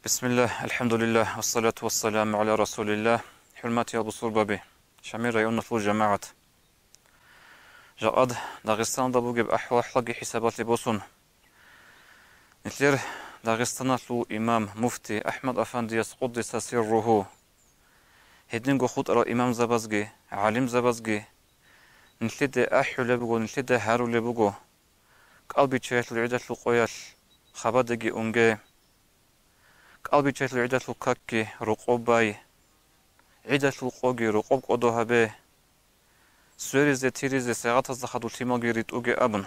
بسم الله الحمد لله والصلاة والسلام على رسول الله حرمتي أبو صربابي شمير رأيونا فلو جماعة جاءد داغستان دابو جب أحلقي حسابات لبوسون نتلير داغستان لو إمام مفتي أحمد أفنديس قدس سره هدنغو خود أرى إمام زبازجي عالم زبازجي نتليد أحيو لبغو نتليد هارو لبغو قلبي تشيت العدة لقوياش خبادجي أنجي قلبي تشيت العدة لكاكي رقوباي عدة لقوغي رقوب قدوها به سوريزي تيريزي سيغات الزخدو تيموغي ريتوغي أبن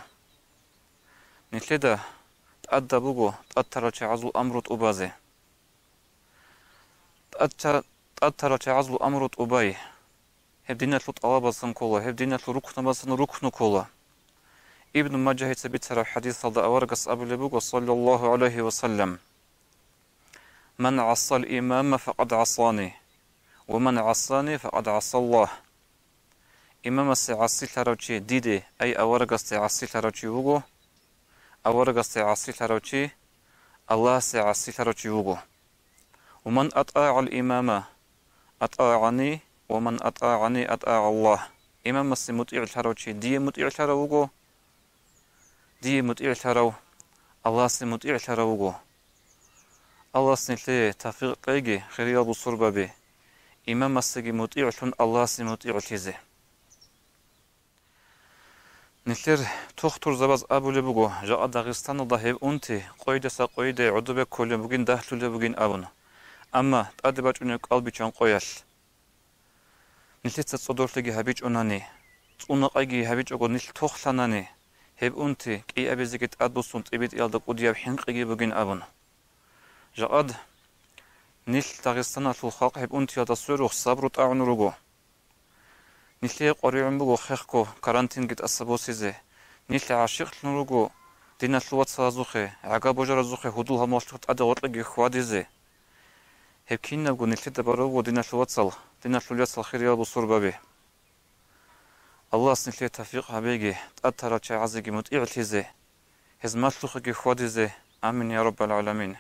نتليد تأدى بغو تأترى عزو أمرت أبازي تأترى عزو أمرت أباي هبدينا تلوت ألاباسن كولا هبدينا تلو ركن باسن ركن كولا ابن ماجه يتبتر حديث صلى أورغس أبو لبوغ صلى الله عليه وسلم من عصى الإمام فقد عصاني ومن عصاني فقد عصى الله إمام السيعصي تروشي ديدي أي أورغس سيعصي تروشي وغو أورغس سيعصي تروشي الله سيعصي تروشي وغو ومن أطاع الإمام أطاعني ومن أطاعني أطاع الله إمام السيمطيع تروشي دي مطيع تروغو دي مطيع ترو الله سيمطيع تروغو الله سنتلي تفيق قيجي خيريا بصربة بي إمام السيجي مطيع لن الله سيمطيع تيزي نتلر تختر زباز أبو لبغو جاء داغستان ضهيب أنتي قويدة ساقويدة عدوبة كل بغين دهلو لبغين أبن أما تأدبات أنك قلبي چان قويال نتلر تصدور لغي هبيج أناني تقنق أيجي هبيج أغو نتل تخلاناني هب أنتي كي أبيزيكت أدبسون تبيت إيالدك أدياب حنق أيجي بغين أبن جاء نتل داغستان الخلق هب أنتي هذا سوروخ صبرو تأعن رغو نتلي قريعن بغو خيخكو كارانتين جت أسابوسيزي نتلي عاشق نرغو دينا تلوات سازوخي عقا بوجر زوخي هدول هموشتوت أدوات لغي خواديزي هب كين نبغو نتلي دبارغو دينا تلوات سال دينا تلوات سال خيريا بصور بابي الله سنتلي تفيق هبيجي تأترى عزيجي متئع تيزي هزمات لخي خواديزي آمين يا رب العالمين